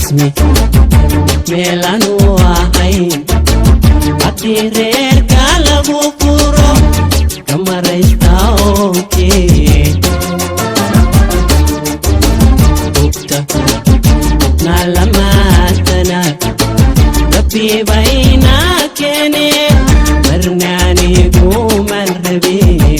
rasmi meelaan u ahayn haddii reerka lagu furo kamaraysta oonkee bugta naalamaatana rabbibayna keene marnaanigu man rabin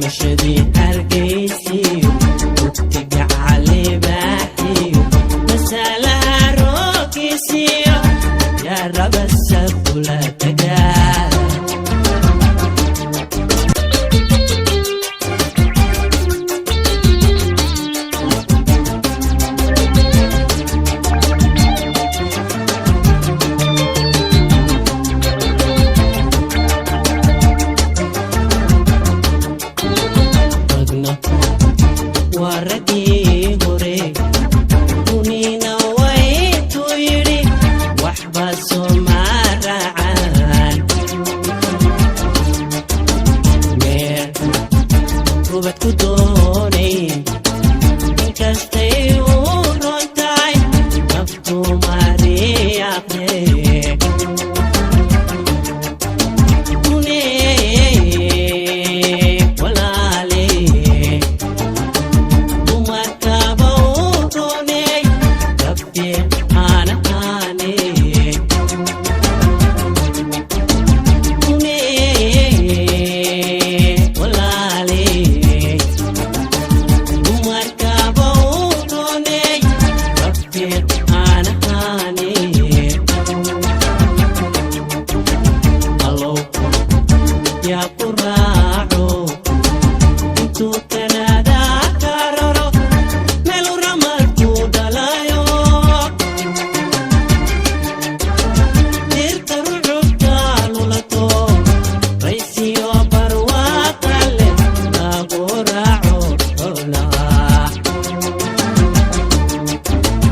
مشدي أرقيسي وتقع علي باحي مسألة روكيسي يا رب السب ولا تقال waradii hore kunina waytu yidhi waxba soo maaracaan meer rubad ku doonayn inkastay u ron tahay naftu mariyaaqe yeah.